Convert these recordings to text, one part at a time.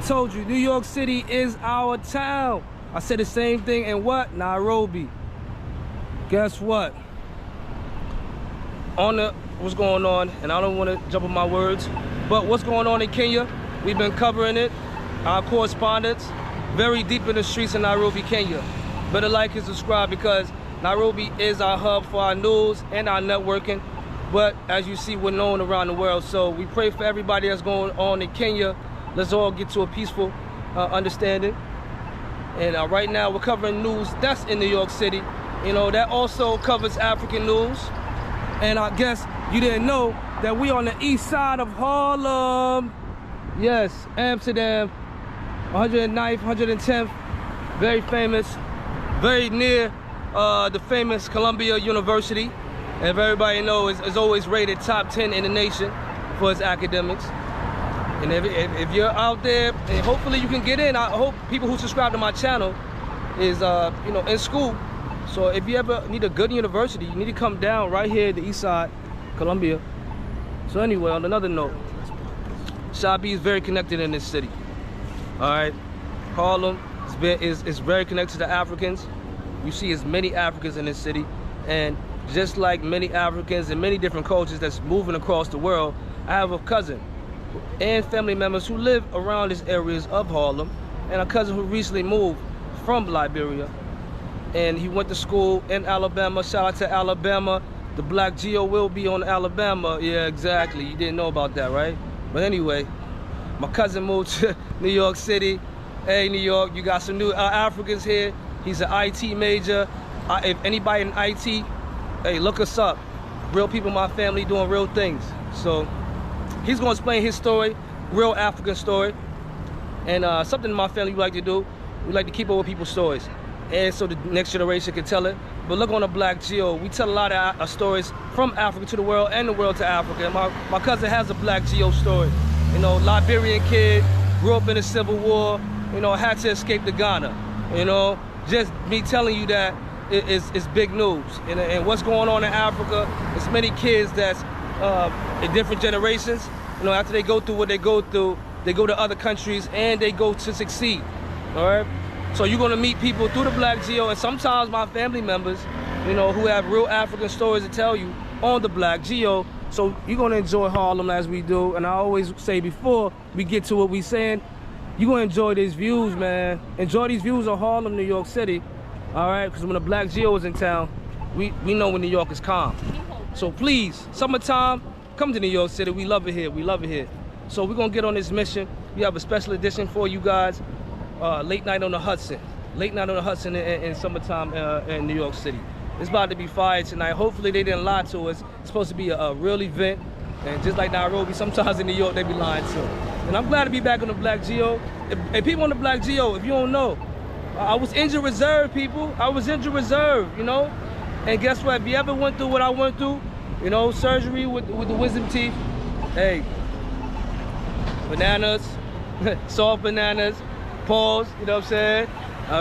told you, New York City is our town. I said the same thing in what? Nairobi. Guess what? What's going on, and I don't want to jump on my words, but what's going on in Kenya? We've been covering it. Our correspondents, very deep in the streets of Nairobi, Kenya. Better like and subscribe because Nairobi is our hub for our news and our networking. But as you see, we're known around the world. So we pray for everybody that's going on in Kenya. Let's all get to a peaceful understanding. And right now we're covering news that's in New York City. You know, that also covers African news. And I guess you didn't know that we on the east side of Harlem. Yes, Amsterdam, 109th, 110th, very famous, very near the famous Columbia University. And everybody knows is always rated top 10 in the nation for its academics. And if you're out there, and hopefully you can get in. I hope people who subscribe to my channel is you know, in school. So if you ever need a good university, you need to come down right here at the east side, Columbia. So anyway, on another note, ASHUTOSHi is very connected in this city. All right, Harlem is very connected to Africans. You see as many Africans in this city, and just like many Africans and many different cultures that's moving across the world, I have a cousin and family members who live around these areas of Harlem, and a cousin who recently moved from Liberia, and he went to school in Alabama. Shout out to Alabama. The BLACKGEO will be on Alabama. Yeah, exactly. You didn't know about that, right? But anyway, my cousin moved to New York City. Hey, New York, you got some new Africans here. He's an IT major. If anybody in IT, hey, look us up. Real people in my family doing real things. So he's gonna explain his story, real African story. And something in my family we like to do, we like to keep up with people's stories. And so the next generation can tell it. But look on the BLACKGEO, we tell a lot of stories from Africa to the world and the world to Africa. And my cousin has a BLACKGEO story. You know, Liberian kid, grew up in the Civil War, you know, had to escape to Ghana. You know, just me telling you that is big news. And what's going on in Africa, there's many kids that's in different generations. You know, after they go through what they go through, they go to other countries and they go to succeed, all right? So you're gonna meet people through the BLACKGEO, and sometimes my family members, you know, who have real African stories to tell you on the BLACKGEO. So you're gonna enjoy Harlem as we do. And I always say before we get to what we saying, you're gonna enjoy these views, man. Enjoy these views of Harlem, New York City, all right? Because when the BLACKGEO is in town, we know when New York is calm. So please, summertime, come to New York City. We love it here, we love it here. So we're gonna get on this mission. We have a special edition for you guys. Late night on the Hudson. Late night on the Hudson in summertime in New York City. It's about to be fire tonight. Hopefully they didn't lie to us. It's supposed to be a real event. And just like Nairobi, sometimes in New York they be lying too. And I'm glad to be back on the BLACKGEO. And people on the BLACKGEO, if you don't know, I was injured reserve, people. I was injured reserve, you know? And guess what? If you ever went through what I went through, you know, surgery with the wisdom teeth, hey, bananas, soft bananas, pause, you know what I'm saying?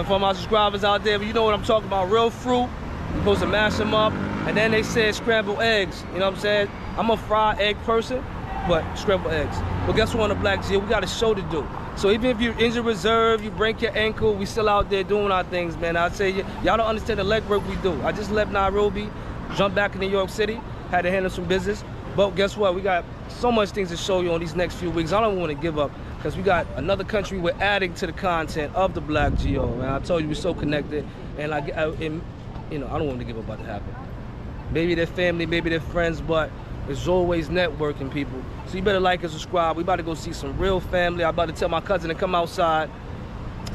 For my subscribers out there, but you know what I'm talking about, real fruit. You're supposed to mash them up, and then they said scrambled eggs, you know what I'm saying? I'm a fried egg person, but scrambled eggs. But guess what, on the BLACKGEO, we got a show to do. So even if you're injured reserve, you break your ankle, we still out there doing our things, man. I tell you, y'all don't understand the legwork we do. I just left Nairobi, jumped back in New York City, had to handle some business. But guess what, we got so much things to show you on these next few weeks. I don't want to give up, because we got another country we're adding to the content of the BLACKGEO. And I told you we're so connected, and you know, I don't want to give up about to happen. Maybe they're family, maybe they're friends, but it's always networking, people. So you better like and subscribe. We about to go see some real family. I'm about to tell my cousin to come outside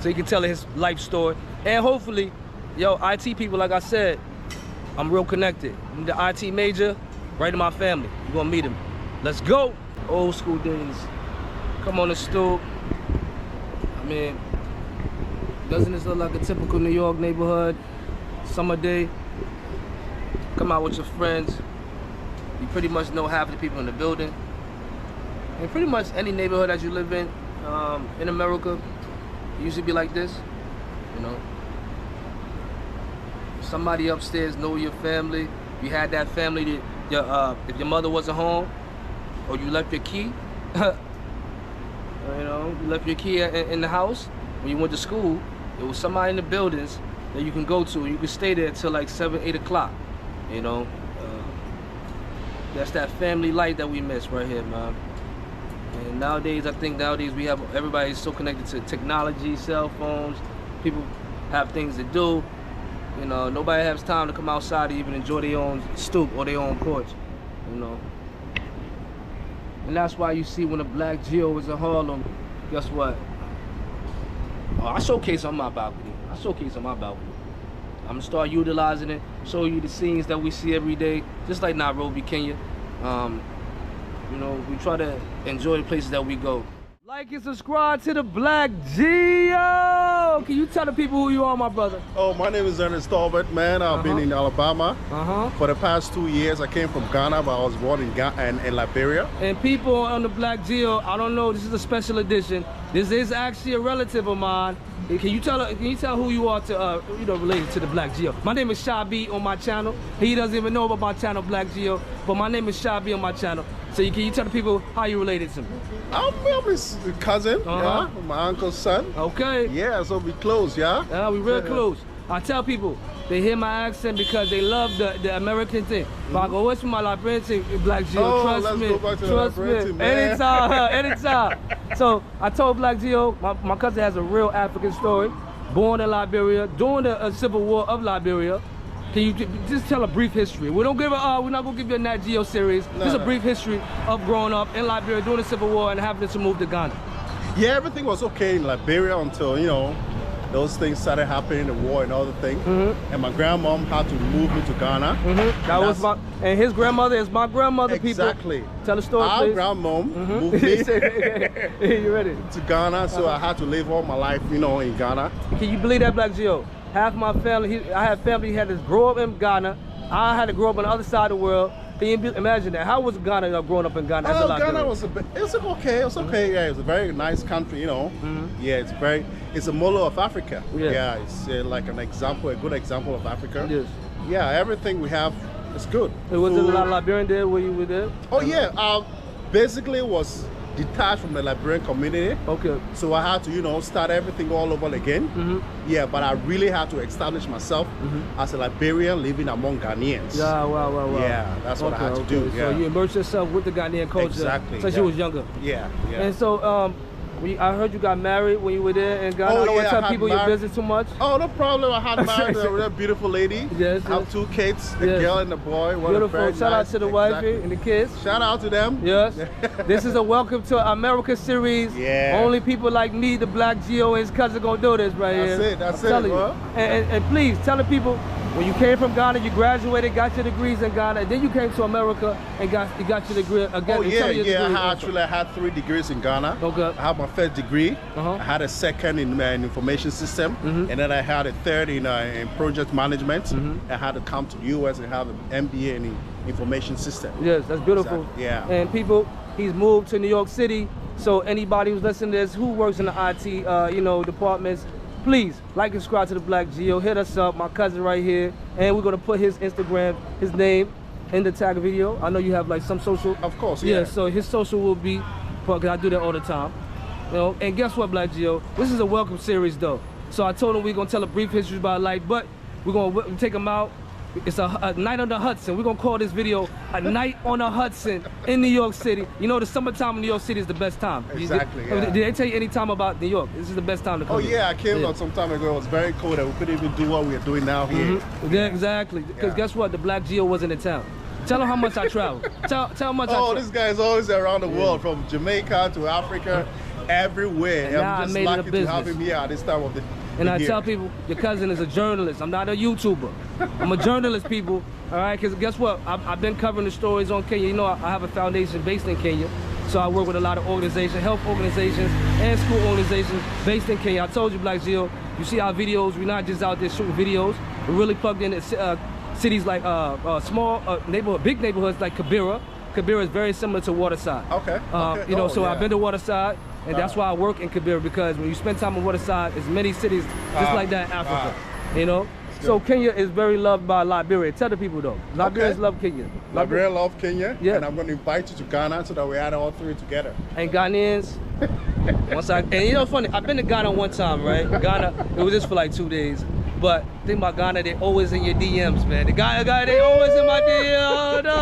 so he can tell his life story. And hopefully, yo, IT people, like I said, I'm real connected. I'm the IT major, right in my family. You're gonna meet him. Let's go. Old school days. Come on the stoop. I mean, doesn't this look like a typical New York neighborhood? Summer day. Come out with your friends. You pretty much know half of the people in the building. And pretty much any neighborhood that you live in America, it usually be like this, you know. Somebody upstairs know your family. You had that family that if your mother wasn't home or you left your key, You know, you left your key in the house. When you went to school, there was somebody in the buildings that you can go to, and you can stay there till like 7, 8 o'clock. You know, that's that family life that we miss right here, man. And nowadays, I think we have, everybody's so connected to technology, cell phones. People have things to do. You know, nobody has time to come outside to even enjoy their own stoop or their own porch. You know. And that's why you see when the BLACKGEO was in Harlem, guess what? Oh, I showcase on my balcony. I'm gonna start utilizing it, show you the scenes that we see every day, just like Nairobi, Kenya. You know, we try to enjoy the places that we go. Like and subscribe to the BLACKGEO. Can you tell the people who you are, my brother? Oh, my name is Ernest Tolbert, man. I've been in Alabama for the past 2 years. I came from Ghana, but I was born in Liberia. And people on the BLACKGEO, I don't know, this is a special edition. This is actually a relative of mine. Can you tell who you are to, you know, related to the BLACKGEO? My name is ASHUTOSHi on my channel. He doesn't even know about my channel, BLACKGEO, but my name is ASHUTOSHi on my channel. So can you tell the people how you related to me? I'm his cousin, yeah, my uncle's son. Okay. Yeah, so we close, yeah? Yeah, we real close. I tell people, they hear my accent because they love the American thing. But I go, what's my Liberian thing, BLACKGEO? Trust me, trust me. Anytime, anytime. So I told BLACKGEO, my cousin has a real African story. Born in Liberia, during the Civil War of Liberia. Can you just tell a brief history? We don't give we're not gonna give you a Nat Geo series. No, just a brief history of growing up in Liberia during the Civil War and having to move to Ghana. Yeah, everything was okay in Liberia until, you know, those things started happening, the war and other things. And my grandmom had to move me to Ghana. That was and his grandmother is my grandmother. Exactly. People, tell the story, our please. grandmom moved me you ready? to Ghana, so I had to live all my life, you know, in Ghana. Can you believe that, BLACKGEO? Half my family, I had family had to grow up in Ghana. I had to grow up on the other side of the world. Can you imagine that? How was Ghana growing up in Ghana? Ghana was it was okay. It was okay. Yeah, it's a very nice country, you know. Yeah, it's a model of Africa. Yeah, it's like an example, a good example of Africa. Yes. Yeah, everything we have is good. Was there a lot of Liberian there when you were there? Oh yeah, basically it was detached from the Liberian community. Okay. So I had to, you know, start everything all over again. Yeah, but I really had to establish myself as a Liberian living among Ghanaians. Yeah, wow. Yeah, that's what I had to do. Yeah. So you immersed yourself with the Ghanaian culture since you was younger. Yeah. And so, I heard you got married when you were there in Ghana. I don't want to tell people your business too much. Oh, no problem. I had married a beautiful lady. Yes. I have 2 kids, the girl and the boy. Beautiful. Shout out to the wifey and the kids. Shout out to them. Yes. This is a welcome to America series. Yeah. Only people like me, the BLACKGEO, and his cousin gonna do this right here. That's it, bro. And please tell the people, when you came from Ghana, you graduated, got your degrees in Ghana, and then you came to America and got your degree again. Oh yeah. I had 3 degrees in Ghana. Okay. I had my first degree. I had a second in information system, and then I had a third in project management. I had to come to the US and have an MBA in information system. Yes, that's beautiful. Exactly. Yeah. And people, he's moved to New York City. So anybody who's listening to this who works in the IT, you know, departments, please like and subscribe to the BLACKGEO. Hit us up, my cousin right here, and we're gonna put his Instagram, his name, in the tag video. I know you have like some social. Of course, yeah. So his social will be, because I do that all the time. You know, and guess what, BLACKGEO? This is a welcome series though. So I told him we're gonna tell a brief history about life, but we're gonna take him out. It's a night on the Hudson. We're gonna call this video a night on the Hudson in New York City. You know, the summertime in New York City is the best time. Exactly. Did they tell you any time about New York? This is the best time to come. Oh yeah, I came out some time ago. It was very cold and we couldn't even do what we're doing now here. Yeah, exactly. Because guess what? The BLACKGEO wasn't in town. Tell them how much I travel. Tell how much I travel. Oh, this guy is always around the world, from Jamaica to Africa, everywhere. And I'm just lucky to have him here at this time of the And I tell people, your cousin is a journalist. I'm not a YouTuber. I'm a journalist, people. All right, because guess what? I've been covering the stories on Kenya. You know, I have a foundation based in Kenya. So I work with a lot of organizations, health organizations, and school organizations based in Kenya. I told you, BLACKGEO, you see our videos, we're not just out there shooting videos. We're really plugged in at cities like small neighborhood, big neighborhoods like Kibera. Kibera is very similar to Waterside. Okay. You know, so I've been to Waterside. And that's why I work in Kibera, because when you spend time on Waterside, there's many cities just like that in Africa, you know? So Kenya is very loved by Liberia. Tell the people though, Liberians love Kenya. Liberia love Kenya, and I'm going to invite you to Ghana so that we add all 3 together. And Ghanaians And you know, funny, I've been to Ghana one time, right? Ghana, it was just for like 2 days. But think about Ghana, they always in your DMs, man. The guy, they always in my DMs. Oh, no,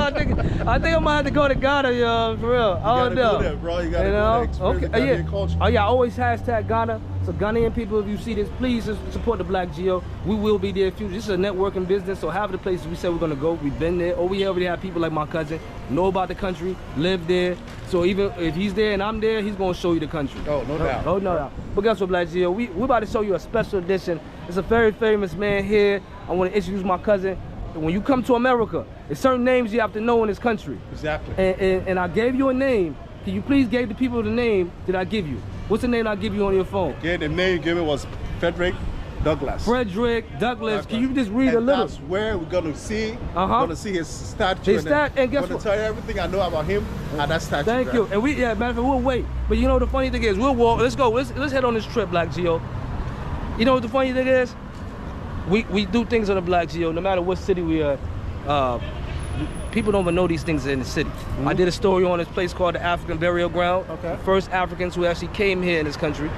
I think I might have to go to Ghana, yo, for real. I don't know. Go there, bro. You gotta go there, experience the Ghanaian culture. Oh yeah, I always hashtag Ghana. So Ghanaian people, if you see this, please support the Black Geo. We will be there in the future. This is a networking business, so half of the places we said we're gonna go, we've been there. Or we already have people like my cousin, know about the country, live there. So even if he's there and I'm there, he's gonna show you the country. Oh, no doubt. Oh, no doubt. But guess what, Black Geo? We're about to show you a special edition. It's a very famous man here. I want to introduce my cousin. When you come to America, there's certain names you have to know in this country. Exactly. And I gave you a name. Can you please give the people the name that I give you? What's the name I give you on your phone? Yeah, the name you gave me was Frederick Douglass. Frederick Douglass. Can you just read a little? That's where we're gonna see. We're gonna see his statue. And guess I'm gonna tell you everything I know about him at that statue. Thank you. And matter of fact, we'll wait. But you know the funny thing is, we'll walk. Let's go. Let's head on this trip, Black Geo. You know what the funny thing is? We do things on the Black Geo, no matter what city we are. People don't even know these things in the city. I did a story on this place called the African Burial Ground. Okay. The first Africans who actually came here in this country.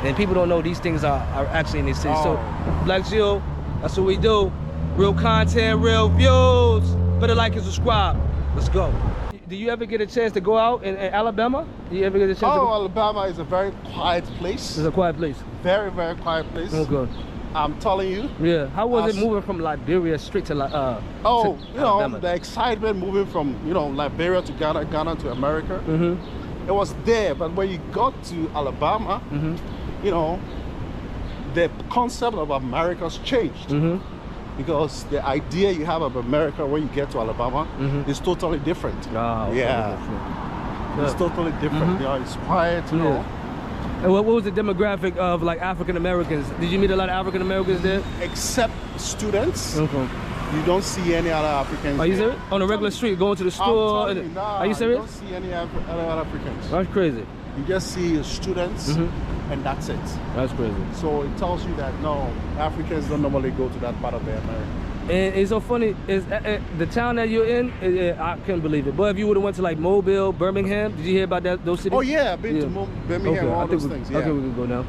And people don't know these things are actually in these cities. So Black Geo, that's what we do. Real content, real views. Better like and subscribe. Let's go. Do you ever get a chance to go out in Alabama? Do you ever get a chance to go? Alabama is a very quiet place. It's a quiet place. Very, very quiet place. Oh, good. I'm telling you. Yeah. How was it moving from Liberia straight to Alabama? The excitement moving from Liberia to Ghana, Ghana to America. It was there, but when you got to Alabama, the concept of America's changed. Because the idea you have of America when you get to Alabama is totally different. Oh, yeah. It's totally different. It's quiet, And what was the demographic of like African Americans? Did you meet a lot of African Americans there? Except students. You don't see any other Africans. Are you serious? On a regular street, going to the store? Are you serious? You don't see any other Africans. That's crazy. You just see students, and that's it. That's crazy. So it tells you that no, Africans don't normally go to that part of America. And it's so funny, is the town that you're in, I couldn't believe it. But if you would have went to like Mobile, Birmingham, did you hear about those cities? Oh yeah, I've been to Birmingham, all those things. Yeah. Okay, we can go now.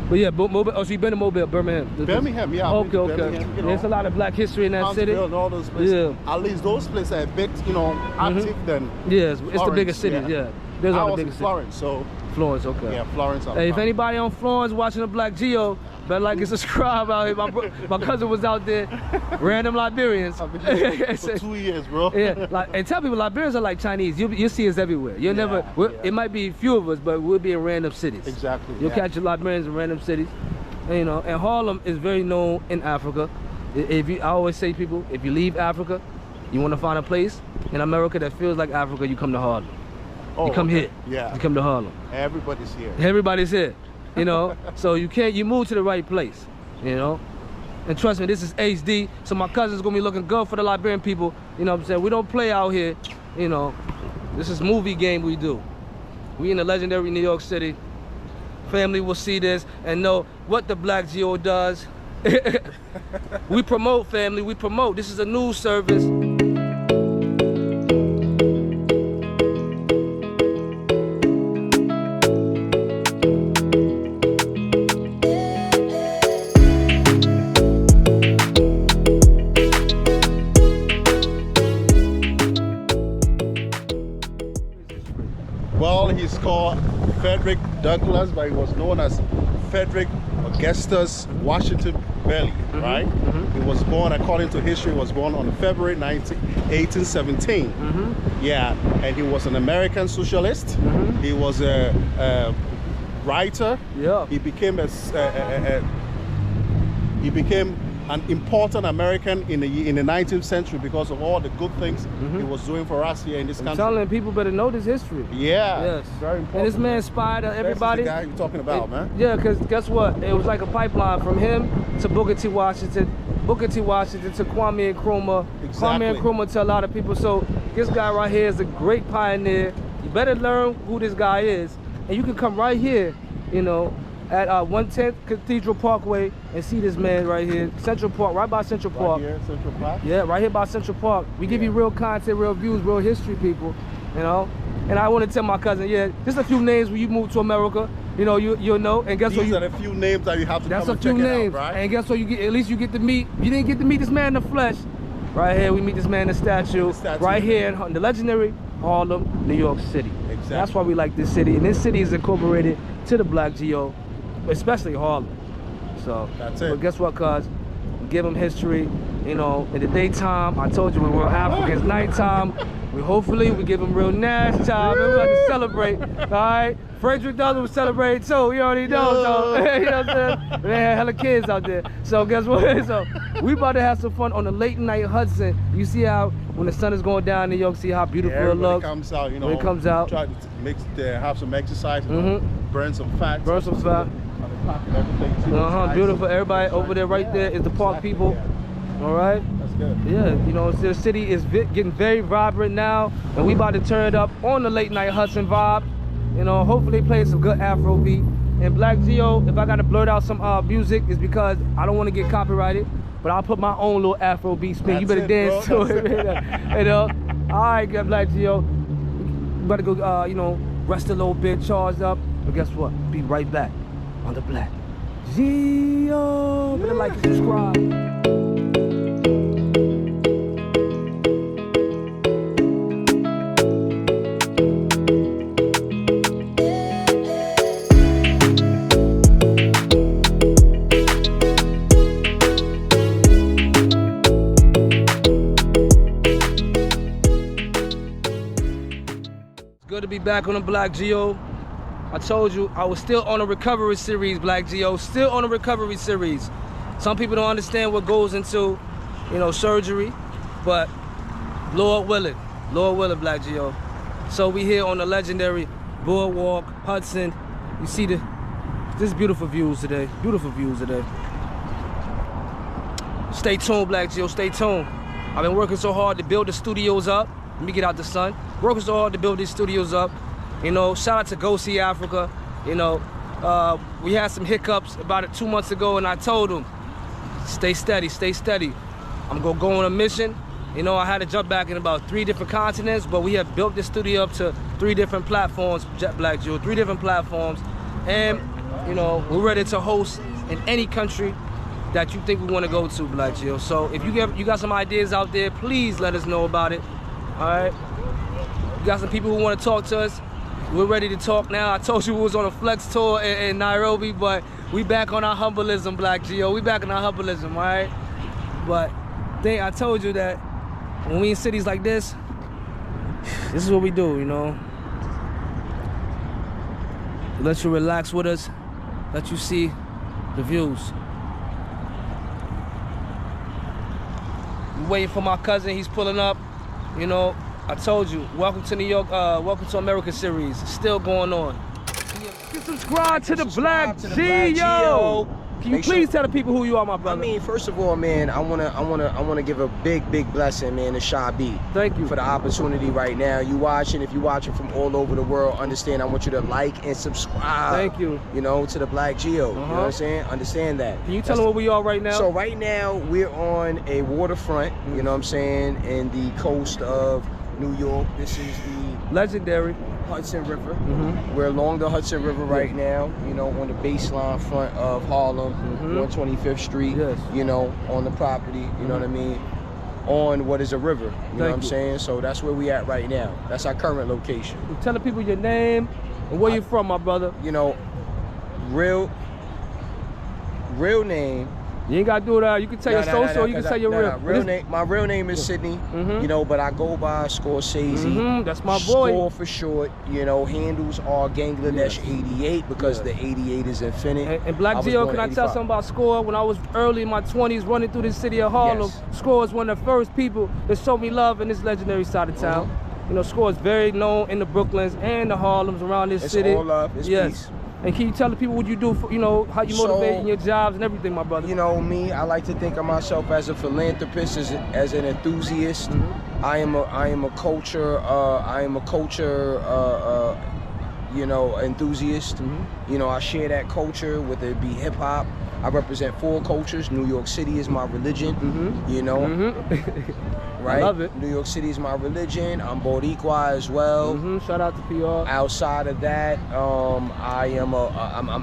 But yeah, Mobile. Oh, so you've been to Mobile, Birmingham? Birmingham, yeah. Okay. There's a lot of black history in that city. And all those places. Yeah. At least those places are a bit, active than. Yeah, it's the biggest city. Yeah. There's I all the was in biggest Florence, so. Florence, okay. Yeah, Florence. Hey, if anybody on Florence watching the Black Geo, better like and subscribe out here. My cousin was out there, random Liberians. I've been here for 2 years, bro. Yeah, and tell people Liberians are like Chinese. You'll see us everywhere. You'll never. It might be a few of us, but we'll be in random cities. Exactly. You'll catch your Liberians in random cities. And, and Harlem is very known in Africa. I always say to people, if you leave Africa, you want to find a place in America that feels like Africa, you come to Harlem. You come here. Yeah. You come to Harlem. Everybody's here. Everybody's here. So you move to the right place. And trust me, this is HD. So my cousin's gonna be looking good for the Liberian people. You know what I'm saying? We don't play out here. This is movie game we do. We in the legendary New York City. Family will see this and know what the Black Geo does. We promote, family. We promote. This is a news service. Well, he's called Frederick Douglass, but he was known as Frederick Augustus Washington Bailey, right? He was born, according to history, was born on February 1817. Yeah, and he was an American socialist. He was a writer. Yeah. He became an important American in the 19th century because of all the good things he was doing for us here in this country. I'm telling people better know this history. Yeah. Yes. Very important. And this man inspired everybody. That's the guy you're talking about, man. Yeah, because guess what? It was like a pipeline from him to Booker T. Washington, Booker T. Washington to Kwame Nkrumah, Kwame Nkrumah to a lot of people. So this guy right here is a great pioneer. You better learn who this guy is. And you can come right here, at 110th Cathedral Parkway and see this man right here, Central Park, right by Central Park. Right here, Central Park? Yeah, right here by Central Park. We give you real content, real views, real history, people. you know. And I want to tell my cousin, yeah, just a few names when you move to America, you know, you'll know. And guess what? These are the few names that you have to come and check it out, right? And guess what? At least you get to meet. You didn't get to meet this man in the flesh. Right here, we meet this man in the statue. Right here in the legendary Harlem, New York City. Exactly. That's why we like this city. And this city is incorporated to the BLACKGEO, especially Harlem. So that's it. But guess what, cuz? Give them history. You know, in the daytime, I told you we were Africans. Nighttime, hopefully we give them real Nash time. And we're about to celebrate. All right. Frederick Douglass will celebrate too. You already know. So, you know what I'm saying? They had hella kids out there. So guess what? So we about to have some fun on the late night Hudson. You see how when the sun is going down in New York, see how beautiful it looks. Comes out, you know. When it comes out. Try to have some exercise. Burn some fat. Burn some fat. Beautiful. Everybody over there, right there, is the park people. All right. That's good. Yeah, you know, the city is getting very vibrant now, and we about to turn it up on the late night Hudson vibe. You know, hopefully play some good Afro beat. And BLACKGEO, if I gotta blurt out some music, is because I don't want to get copyrighted, but I'll put my own little Afro beat spin. You better dance to it. You know. All right, good BLACKGEO. We better go, you know, rest a little bit, charge up. But guess what? Be right back on the BLACKGEO. Better like and subscribe. Good to be back on the BLACKGEO. I told you I was still on a recovery series, BLACKGEO, still on a recovery series. Some people don't understand what goes into, you know, surgery, but Lord willing, BLACKGEO. So we here on the legendary Boardwalk, Hudson. You see this beautiful views today, Stay tuned, BLACKGEO, stay tuned. I've been working so hard to build the studios up. Let me get out the sun. Working so hard to build these studios up. You know, shout out to Go See Africa. You know, we had some hiccups about 2 months ago, and I told them, stay steady, stay steady. I'm gonna go on a mission. You know, I had to jump back in about 3 different continents, but we have built this studio up to 3 different platforms, BLACKGEO, 3 different platforms. And, you know, we're ready to host in any country that you think we want to go to, BLACKGEO. So if you got some ideas out there, please let us know about it. All right, we got some people who want to talk to us. We're ready to talk now. I told you we was on a flex tour in Nairobi, but we back on our humbleism, BLACKGEO. We back on our humbleism, all right? But I told you that when we in cities like this is what we do, you know? Let you relax with us, let you see the views. We're waiting for my cousin, he's pulling up. You know, I told you, welcome to New York, welcome to America series. It's still going on. Subscribe to the BLACKGEO. Can you please tell the people who you are, my brother? I mean, first of all, man, I wanna give a big blessing, man, to ASHUTOSHi. Thank you for the opportunity right now. If you're watching from all over the world, understand. I want you to like and subscribe. Thank you. You know, to the BLACKGEO. You know what I'm saying? Understand that. Can you tell them where we are right now? So right now we're on a waterfront. You know what I'm saying? In the coast of New York. This is the legendary Hudson River. We're along the Hudson River right now, you know, on the baseline front of Harlem, 125th Street, you know, on the property, you know what I mean, on what is a river, you know what I'm saying? So that's where we at right now. That's our current location. Tell the people your name and where you from, my brother. You know, real name. You ain't gotta do that. You can tell your social, you can tell your real. My real name is Sidney, you know, but I go by Scorsese. That's my boy. Score for short, you know, handles are Bangladesh 88 because the 88 is infinite. And BLACKGEO, can I tell something about Score? When I was early in my 20s running through the city of Harlem, Score is one of the first people that showed me love in this legendary side of town. You know, Score is very known in the Brooklyns and the Harlems around this city. It's all love, it's peace. And can you tell the people what you do for, you know, how you motivate in your jobs and everything, my brother? You know, me, I like to think of myself as a philanthropist, as an enthusiast. I am a culture, you know, enthusiast. You know, I share that culture, whether it be hip hop. I represent 4 cultures. New York City is my religion, you know. Right? I love it. New York City is my religion. I'm Boricua as well. Shout out to PR. Outside of that, I'm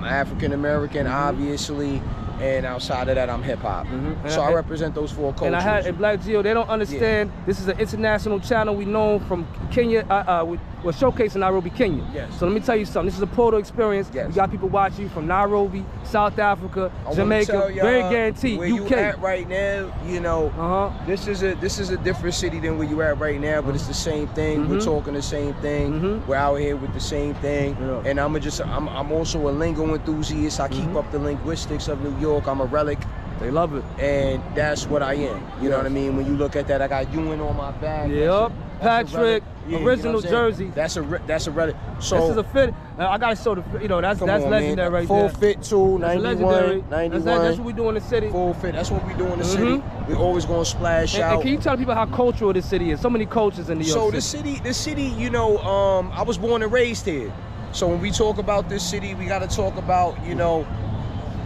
African American, obviously. And outside of that, I'm hip hop. So I represent those 4 cultures. And I had in BLACKGEO, they don't understand. This is an international channel. We know from Kenya. We're showcasing Nairobi, Kenya. Yes. So let me tell you something. This is a portal experience. Yes. We got people watching from Nairobi, South Africa, Jamaica. Very guaranteed. Where UK. you at right now, you know, this is a different city than where you at right now, but it's the same thing. We're talking the same thing. We're out here with the same thing. And I'm also a lingo enthusiast. I keep up the linguistics of New York. I'm a relic. They love it. And that's what I am. You know what I mean? When you look at that, I got Ewan on my back. Yep. Patrick, original jersey. That's a relic. So this is a fit. I gotta show the, you know, that's legendary, man. Right Full there. fit too, 91, 91. That's what we do in the city. Full fit. That's what we do in the city. We always gonna splash out. And can you tell people how cultural this city is? So many cultures in New York City. So the city, you know, I was born and raised here. So when we talk about this city, we gotta talk about, you know,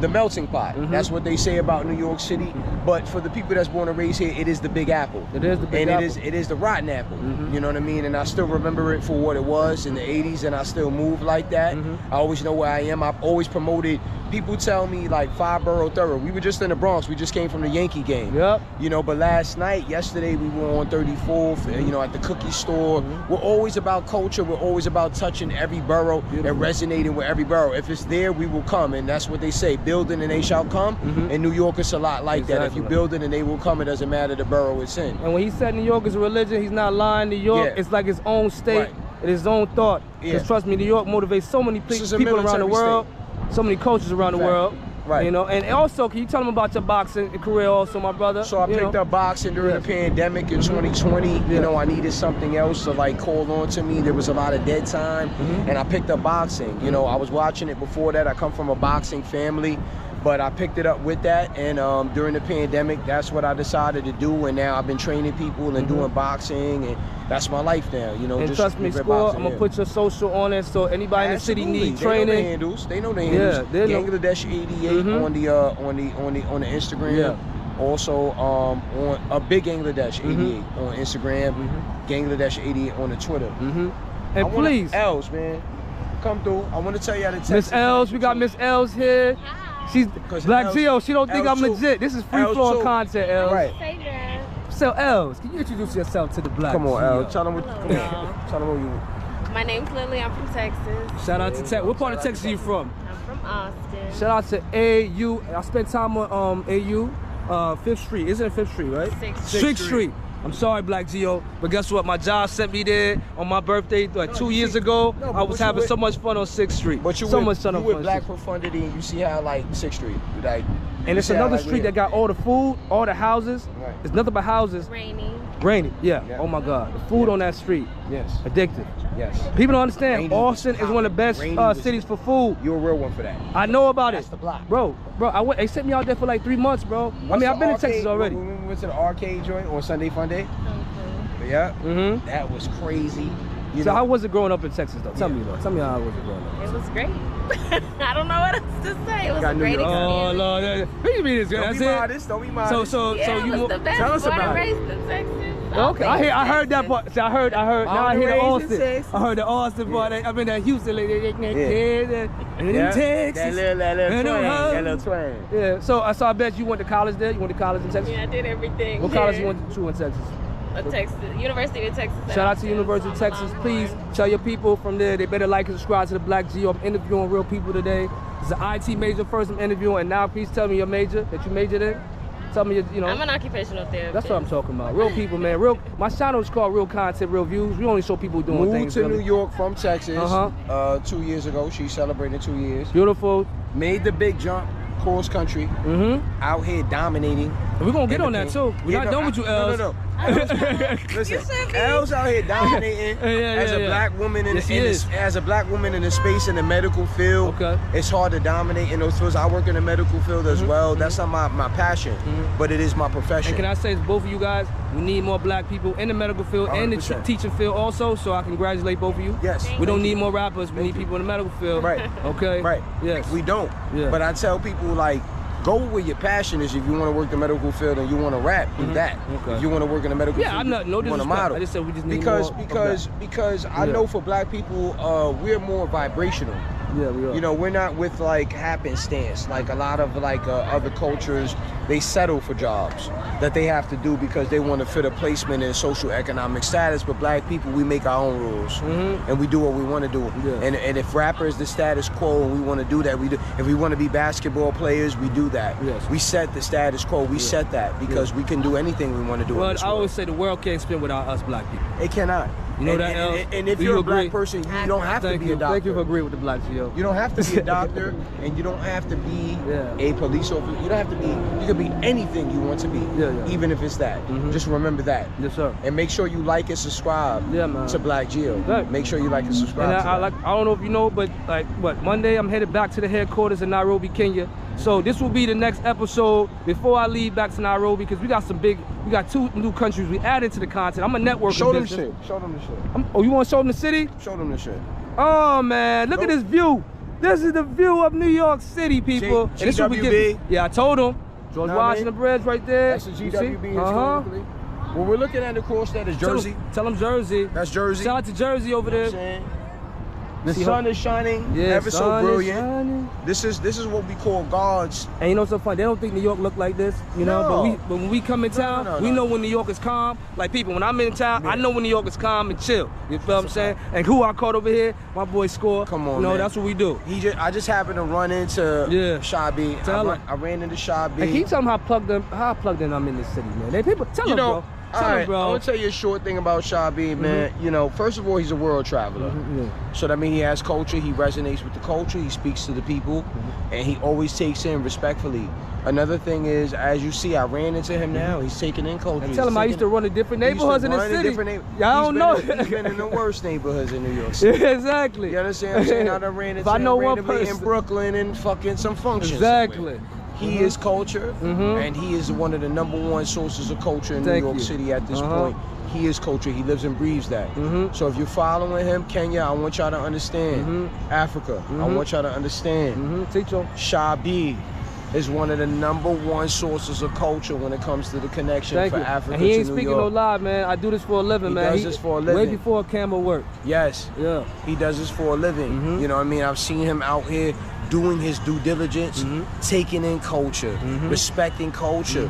the melting pot. That's what they say about New York City. But for the people that's born and raised here, it is the Big Apple. It is the Big Apple. And it is the rotten apple. You know what I mean? And I still remember it for what it was in the 80s, and I still move like that. I always know where I am. I've always promoted. People tell me like 5 borough thorough. We were just in the Bronx. We just came from the Yankee game. Yep. You know, but yesterday we were on 34th, you know, at the cookie store. We're always about culture. We're always about touching every borough and resonating with every borough. If it's there, we will come. And that's what they say. Building and they shall come. In New York, it's a lot like that. If you build it and they will come, it doesn't matter the borough it's in. And when he said New York is a religion, he's not lying. New York, it's like his own state, and his own thought. Because trust me, New York motivates so many people around the world, so many cultures around the world. Right. You know, and also, can you tell them about your boxing career also, my brother? So I picked up boxing during the pandemic in 2020. You know, I needed something else to like call on to me. There was a lot of dead time, and I picked up boxing. You know, I was watching it before that. I come from a boxing family, but I picked it up with that, and during the pandemic, that's what I decided to do, and now I've been training people and doing boxing, and that's my life now, you know. And just trust me, Score, I'm gonna put your social on it, so anybody in the city need training. They know the handles. They know the Bangladesh 88 on the Instagram. Yeah. Also on a big Bangladesh 88 on Instagram, Bangladesh 88 on the Twitter. And please, Els, man, come through. I want to tell you how to text Miss Els, we got Miss Els here. She's BLACKGEO. She don't think I'm legit. This is free flowing content, Els. Right. So Els, can you introduce yourself to the Black? Come on, Els. Tell them what. Tell them who you. My name's Lily. I'm from Texas. Shout out to Texas. What part of Texas are you from? I'm from Austin. Shout out to AU. I spent time on AU, 5th Street. Isn't it 5th Street, right? 6th Street. I'm sorry, BLACKGEO, but guess what? My job sent me there on my birthday like 2 years ago. I was having so much fun on 6th Street. But you with Black Profundity, and you see how like 6th Street, like. And it's another street that got all the food, all the houses. Right. It's nothing but houses. Rainy, yeah. Oh my God, the food on that street. Yes. Addictive. Yes. People don't understand. Austin is one of the best cities for food. You're a real one for that. I know about That's the block. Bro, they sent me out there for like 3 months, bro. I mean, I've been in Texas already. We went to the arcade joint on Sunday Fun Day. Yeah. That was crazy. So how was it growing up in Texas, though? Tell me, though. Tell me how was it growing up. It was great. I don't know what else to say. It was a great experience. Oh, Lord. What do you mean it's good? That's it? Don't be modest. So it was the best. Tell us about it. In Texas. Okay, I heard that part. See, I heard. Now I hear the Austin. I heard the Austin part. I've been at Houston. And in Texas. That little twang. Yeah. So I bet you went to college there. You went to college in Texas. Yeah, I did everything. What college you went to in Texas? University of Texas. Shout out to University of Texas. Please tell your people from there they better like and subscribe to the BLACKGEO. I'm interviewing real people today. It's an IT major first I'm interviewing, and now please tell me your major that you majored in. Tell me, you know. I'm an occupational therapist. That's what I'm talking about. Real people, man. My channel is called Real Content, Real Views. We only show people doing things. Moved to New York from Texas 2 years ago. She celebrated 2 years. Beautiful. Made the big jump. Cross country, out here dominating. We're gonna get on that too. We're not done with you, Els. No. Listen, Els out here dominating as a black woman in the space in the medical field. Okay. It's hard to dominate in those fields. I work in the medical field as well. That's not my passion, but it is my profession. And can I say to both of you guys, we need more black people in the medical field 100%. And the teaching field also, so I congratulate both of you. Yes. We don't need more rappers, we need people in the medical field. Right. Okay? Right. Yes. We don't. Yeah. But I tell people, like, go where your passion is. If you want to work the medical field and you want to rap, do that. Okay. If you want to work in the medical field, I'm not no disrespect. Model. I just said we just need because I know for black people, we're more vibrational. Yeah, we are. You know, we're not with like happenstance. Like a lot of like other cultures, they settle for jobs that they have to do because they want to fit a placement in social economic status. But black people, we make our own rules and we do what we want to do. Yeah. And if rapper is the status quo and we want to do that, we do. If we want to be basketball players, we do that. Yes. We set the status quo. We set that because we can do anything we want to do. Well, I always say the world can't spin without us black people. It cannot. You know and if you're a black person, you don't have to be a doctor. Thank you for agreeing with the BLACKGEO. You don't have to be a doctor, and you don't have to be a police officer. You don't have to be. You can be anything you want to be, even if it's that. Just remember that. Yes, sir. And make sure you like and subscribe to BLACKGEO. Right. Make sure you like and subscribe. And I don't know if you know, but like Monday I'm headed back to the headquarters in Nairobi, Kenya. So this will be the next episode before I leave back to Nairobi because we got 2 new countries we added to the content. I'm a networking Show them business. shit. Show them the shit. Oh, you want to show them the city? Show them the shit. Oh man, look at this view. This is the view of New York City, people. And this GWB. Yeah, I told them. George Washington Bridge right there. That's the GWB historically. What we're looking at, of course, that is Jersey. Tell them Jersey. That's Jersey. Shout out to Jersey over there. The sun is shining, ever so brilliant. This is what we call God's. And you know so funny, they don't think New York look like this, you know. But when we come in town, we know when New York is calm. Like people, when I'm in town, I know when New York is calm and chill. You feel what I'm saying? And who I caught over here? My boy Score. Come on, man. That's what we do. I just happened to run into Shabi. I ran into Shabi. And can you tell them how plugged in I'm in this city, man? People tell them, bro. Alright, I'm gonna tell you a short thing about Shabi, man. You know, first of all, he's a world traveler. So that means he has culture, he resonates with the culture, he speaks to the people, and he always takes in respectfully. Another thing is, as you see, I ran into him now, he's taking in culture. And tell him I used to run in different neighborhoods in the city. Y'all don't know. He's been in the worst neighborhoods in New York City. Exactly. You understand what I'm saying? I done ran into him randomly in Brooklyn and fucking some functions. Exactly. He is culture, and he is one of the #1 sources of culture in New York City at this point. He is culture. He lives and breathes that. So if you're following him, Kenya, I want y'all to understand. Africa, I want y'all to understand. Shabi is one of the #1 sources of culture when it comes to the connection for Africa to New York. And he ain't speaking no lie, man. I do this for a living, man. He does this for a living. Way before camera work. Yes. Yeah. He does this for a living. You know what I mean? I've seen him out here doing his due diligence, taking in culture, respecting culture,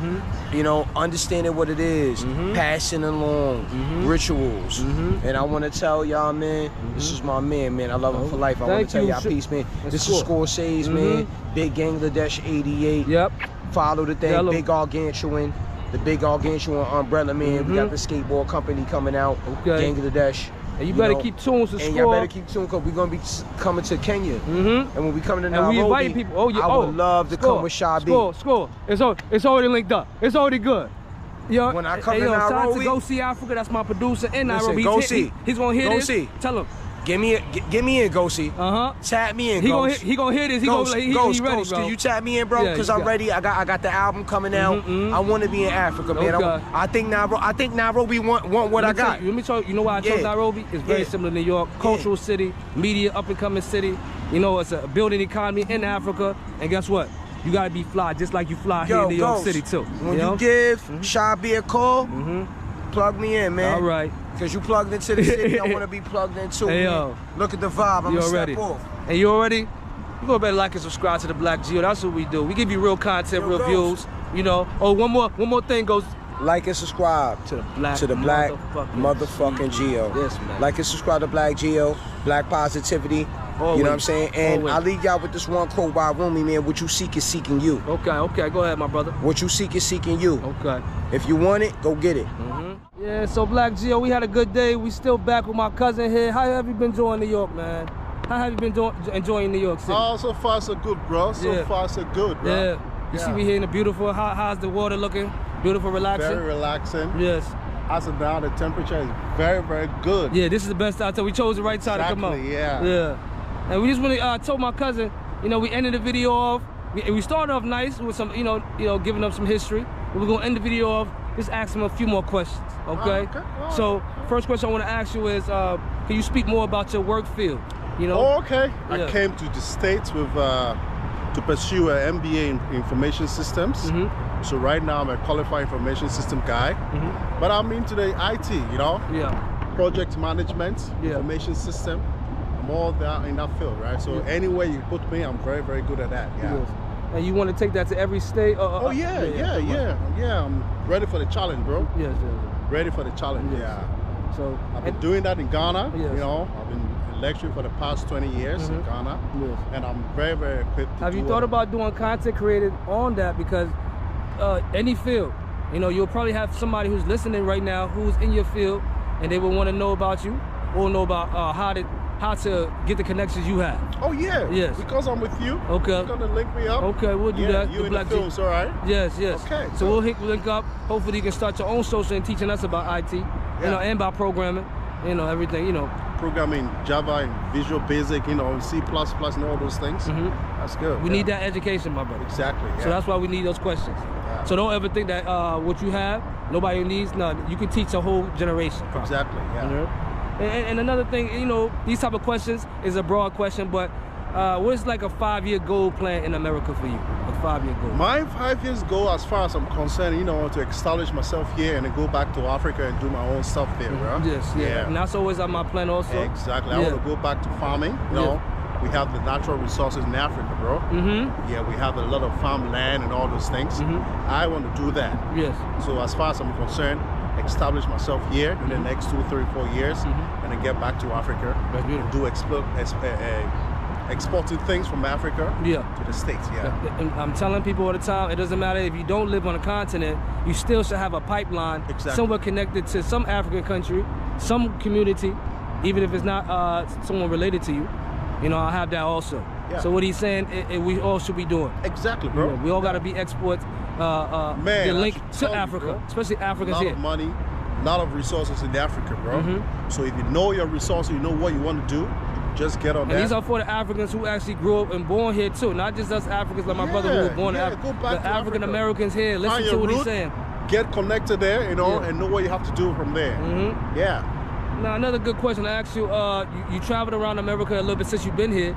you know, understanding what it is, passing along rituals. And I want to tell y'all, man, this is my man. I love him for life. I want to tell y'all peace, man. This is Scorsese's, man. Big Bangladesh 88. Yep. Follow the thing, Big Gargantuan. The Big Gargantuan umbrella, man. We got the skateboard company coming out. Bangladesh. And you better keep tuned to Score. And y'all better keep tuned because we're going to be coming to Kenya. And when we come to Nairobi, we invite people. I would love to come with Shabi. Score. It's already linked up. It's already good. Yo, when I come to Nairobi. Shout out to Go See Africa. That's my producer in Nairobi. Go See. He's going to hear this. See. Tell him. Get me in, Go See. Tap me in, Ghost. He gonna hear this. He Ghost, ready, Ghost, bro. Can you tap me in, bro? Because I'm ready. I got the album coming out. I want to be in Africa, man. I think Nairobi want what I got. Let me tell you. You know why I chose Nairobi? It's very similar to New York. Cultural city, media, up and coming city. You know, it's a building economy in Africa. And guess what? You gotta be fly, just like you fly here in New York City too. When you give Shabi a call, plug me in, man. All right. Because you plugged into the city, I want to be plugged in too. Hey, yo. Look at the vibe, I'm going to step off. And you already? You go better like and subscribe to the BLACKGEO. That's what we do. We give you real content, real views. You know. Oh, one more thing goes. Like and subscribe to the Black motherfucking Geo. Yes, man. Like and subscribe to BLACKGEO, Black Positivity. Always. You know what I'm saying? And I'll leave y'all with this one quote by Rumi, man. What you seek is seeking you. Okay. Go ahead, my brother. What you seek is seeking you. Okay. If you want it, go get it. Yeah, so BLACKGEO, we had a good day. We still back with my cousin here. How have you been enjoying New York, man? How have you been enjoying New York City? Oh, so far so good, bro. So far so good, bro. Yeah. You see me here in the beautiful. How's the water looking? Beautiful, relaxing? Very relaxing. Yes. As of now, the temperature is very, very good. Yeah, this is the best time. We chose the right time to come out. Yeah. And we just really told my cousin, you know, we ended the video off. We started off nice with some, you know, giving up some history. But we're gonna end the video off. Just ask him a few more questions, okay? So, first question I want to ask you is, can you speak more about your work field? You know? I came to the States with to pursue an MBA in information systems. So right now I'm a qualified information system guy, but I'm into the IT, you know, project management, information system. I'm all that in that field, right? So anywhere you put me, I'm very, very good at that. And you want to take that to every state? Yeah. I'm ready for the challenge, bro. Yes. Ready for the challenge. So I've been doing that in Ghana. You know, I've been lecturing for the past 20 years in Ghana, and I'm very, very equipped. Have you thought about doing content created on that? Because any field, you know, you'll probably have somebody who's listening right now who's in your field, and they will want to know about you or know about how to get the connections you have. Oh yeah. Yes. Because I'm with you. Okay. You're gonna link me up. Okay, we'll do that. You in the films, all right? Yes. Okay. So we'll link up. Hopefully you can start your own social and teaching us about IT, you know, and about programming, you know, everything, you know. Programming, Java, and Visual Basic, you know, C++ and all those things. That's good. We need that education, my brother. Exactly. So that's why we need those questions. So don't ever think that what you have, nobody needs. No, you can teach a whole generation. Exactly. And another thing, you know, these type of questions is a broad question, but what's like a 5-year goal plan in America for you? A 5-year goal? My 5 years goal, as far as I'm concerned, you know, to establish myself here and then go back to Africa and do my own stuff there, bro. Yes. And that's always on my plan also. Exactly. I want to go back to farming, you know. We have the natural resources in Africa, bro. Yeah, we have a lot of farmland and all those things. I want to do that. Yes. So as far as I'm concerned, establish myself here in the next 2, 3, 4 years, and then get back to Africa and do exporting things from Africa to the States. And I'm telling people all the time, it doesn't matter if you don't live on a continent, you still should have a pipeline somewhere connected to some African country, some community, even if it's not someone related to you. You know, I have that also. So what he's saying, we all should be doing. Exactly, bro. We all got to be exports. The link to Africa, especially Africans here. A lot of money, a lot of resources in Africa, bro. So if you know your resources, you know what you want to do, just get on that. And these are for the Africans who actually grew up and born here too, not just us Africans like my brother who was born in Africa. The African Americans here, listen to what he's saying. Get connected there, you know, and know what you have to do from there. Now another good question I asked you, you traveled around America a little bit since you've been here.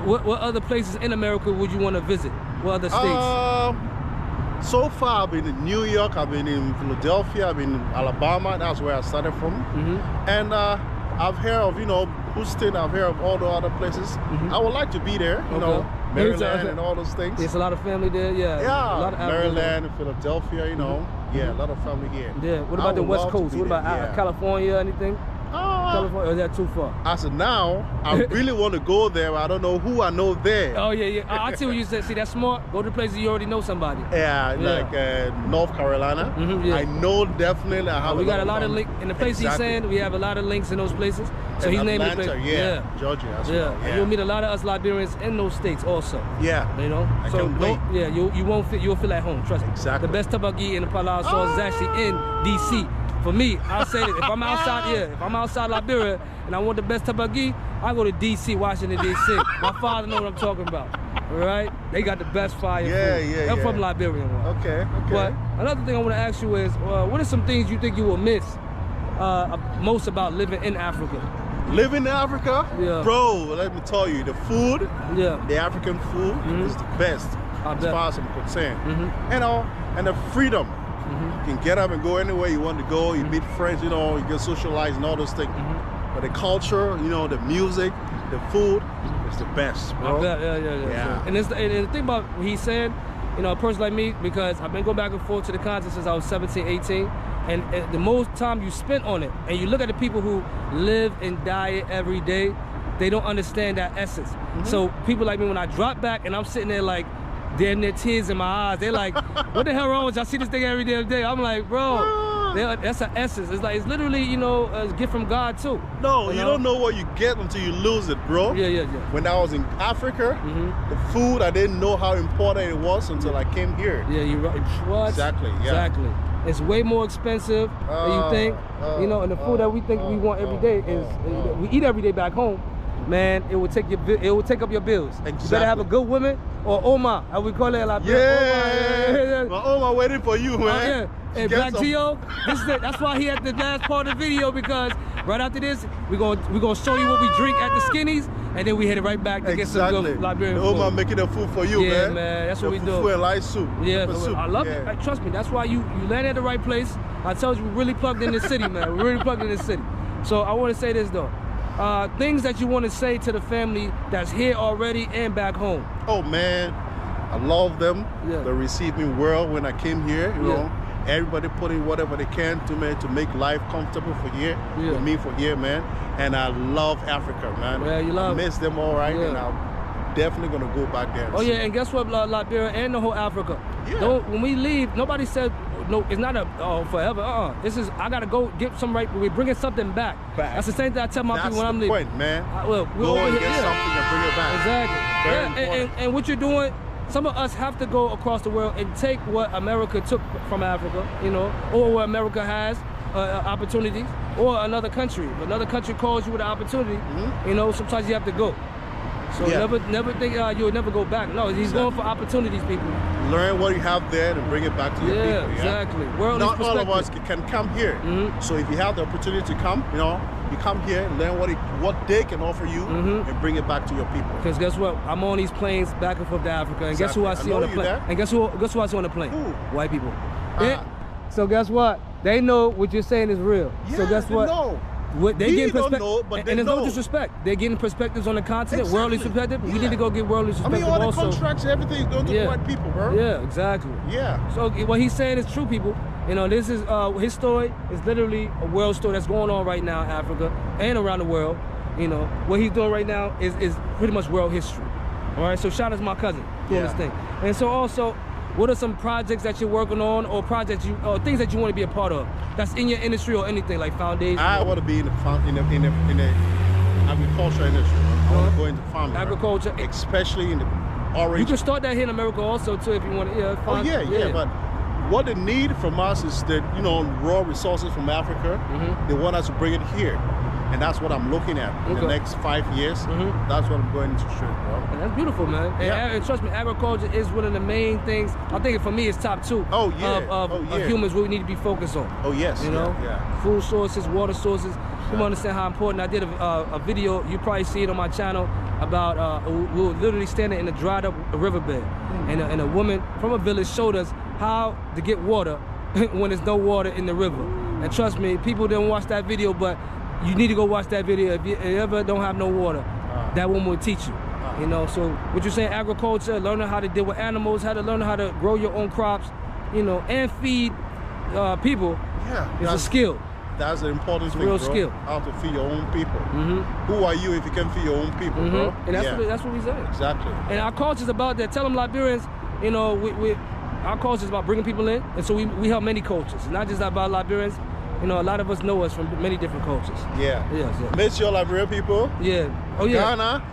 What other places in America would you want to visit? What other states? So far, I've been in New York, I've been in Philadelphia, I've been in Alabama. That's where I started from. And I've heard of, you know, Houston. I've heard of all the other places. I would like to be there, you know, Maryland and all those things. There's a lot of family there, a lot of Maryland and Philadelphia, you know. A lot of family here. What about the West Coast? What about California, anything? California, or is that too far? As of now, I really want to go there, but I don't know who I know there. I see what you said. See, that's smart. Go to places you already know somebody. Like North Carolina. I know definitely. We got a lot of links. In the place he's saying, we have a lot of links in those places. So he's named the place. Georgia as well. And you'll meet a lot of us Liberians in those states also. You know? You'll feel at home, trust me. Exactly. The best tabagi in the Palau sauce is actually in DC. For me, I'll say that if I'm outside if I'm outside Liberia and I want the best tabagi, I go to DC, Washington DC. My father knows what I'm talking about. All right? They got the best fire food. I'm from Liberia. Okay. But another thing I want to ask you is, what are some things you think you will miss most about living in Africa? Living in Africa? Bro, let me tell you, the food, the African food is the best as far as I'm concerned. You know, and the freedom. You can get up and go anywhere you want to go. You meet friends, you know, you get socialized and all those things. But the culture, you know, the music, the food is the best, bro. And the thing about what he's saying, you know, a person like me, because I've been going back and forth to the continent since I was 17, 18, and the most time you spent on it, and you look at the people who live and die every day, they don't understand that essence. So people like me, when I drop back and I'm sitting there like, damn near tears in my eyes. They're like, what the hell wrong with you? I see this thing every damn day. I'm like, bro, that's an essence. It's literally, you know, a gift from God too. No, you don't know what you get until you lose it, bro. When I was in Africa, the food, I didn't know how important it was until I came here. You're right. What? Exactly. It's way more expensive than you think. You know, and the food that we think we want every day is, we eat every day back home. Man, it will take up your bills. You better have a good woman or Oma, how we call it like my Oma waiting for you, man. Hey, BLACKGEO, that's why he at the last part of the video, because right after this, we're gonna show you what we drink at the Skinnies. and then we headed right back to get some good Liberian food. Oma making the food for you, man. Man, that's what we do. Fufu and light soup. Yeah, I love it. Trust me, that's why you landed at the right place. I told you, we're really plugged in the city, man. We're really plugged in the city. So I want to say this though. Things that you want to say to the family that's here already and back home. Oh man, I love them. Yeah. They received me well when I came here. You know, everybody put in whatever they can to make life comfortable for here, for me for here, man. And I love Africa, man. Yeah, you love. I miss them all right, and I'm definitely gonna go back there. Oh yeah, and guess what, Liberia and the whole Africa. Yeah. When we leave, nobody said no. It's not a forever. This is I gotta go get some right. We're bringing something back. That's the same thing I tell my people when I'm leaving. That's the point, man. We'll go and get something and bring it back. Exactly. And what you're doing. Some of us have to go across the world and take what America took from Africa, you know, or what America has opportunities, or another country. If another country calls you with an opportunity, you know, sometimes you have to go. So never think you'll never go back. No, he's going for opportunities, people. Learn what you have there and bring it back to your people. Yeah, exactly. Not all of us can come here. So if you have the opportunity to come, you know, you come here and learn what they can offer you and bring it back to your people. Because guess what? I'm on these planes back and forth to Africa, and guess who I see on the plane? And guess who I see on the plane? Who? White people. So guess what? They know what you're saying is real. Yeah, so guess what? They getting perspective, and there's no disrespect. They're getting perspectives on the continent, worldly perspective. We need to go get worldly perspective also. I mean, all the contracts, everything is going to the white people, bro. Yeah, exactly. Yeah. So what he's saying is true, people. You know, this is his story is literally a world story that's going on right now in Africa and around the world. You know, what he's doing right now is pretty much world history. All right. So shout out to my cousin doing this thing. And so also, what are some projects that you're working on, or projects or things that you want to be a part of that's in your industry or anything like foundation? I want to be in the agriculture industry. I want to go into farming. Agriculture, especially in the orange. You can start that here in America also too if you want to. Yeah. But what they need from us is that, you know, raw resources from Africa. They want us to bring it here. And that's what I'm looking at in the next 5 years. That's what I'm going to shoot, bro. And that's beautiful, man. And trust me, agriculture is one of the main things. I think for me, it's top 2 of humans we need to be focused on. Oh, yes. You know, food sources, water sources. You understand how important. I did a video, you probably see it on my channel, about we were literally standing in a dried up riverbed. And a woman from a village showed us how to get water when there's no water in the river. And trust me, people didn't watch that video, but you need to go watch that video. If you ever don't have no water, that woman will teach you. You know, so what you're saying, agriculture, learning how to deal with animals, how to learn how to grow your own crops, you know, and feed people is a skill. That's an important thing, real bro. skill. How to feed your own people. Who are you if you can feed your own people, bro? And that's what we say. Exactly. And our culture is about that. Tell them Liberians, you know, our culture is about bringing people in, and so we help many cultures. It's not just about Liberians. You know, a lot of us know us from many different cultures. Yeah. Yes. Miss your Liberian people. Yeah. Oh yeah. Ghana.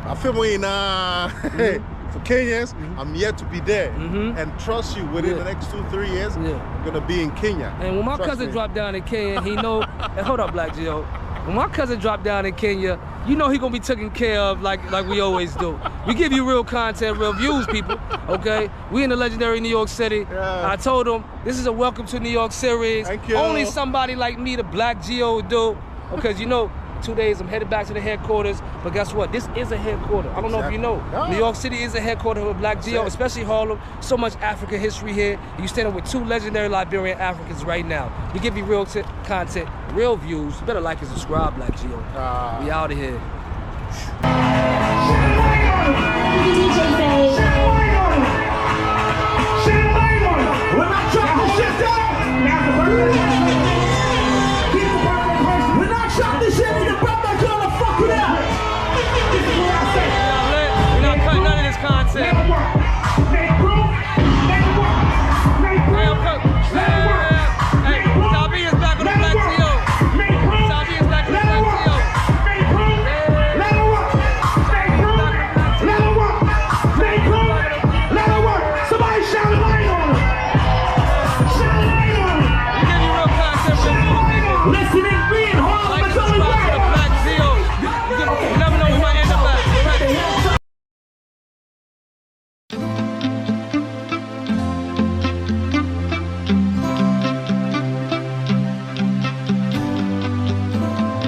I feel in for Kenyans, I'm yet to be there. And trust you, within the next 2-3 years, I'm gonna be in Kenya. And when my cousin dropped down in Kenya, he know. Hold up, BLACKGEO. When my cousin dropped down in Kenya, you know he gonna be taken care of like we always do. We give you real content, real views, people. Okay, we in the legendary New York City. I told him this is a welcome to New York series. Thank you. Only somebody like me, the BLACKGEO, would do. Because you know, 2 days I'm headed back to the headquarters. But guess what? This is a headquarter. I don't know if you know. New York City is a headquarter of BLACKGEO, especially Harlem. So much African history here. You standing with 2 legendary Liberian Africans right now. We give you real content, real views. You better like and subscribe, BLACKGEO. We out of here.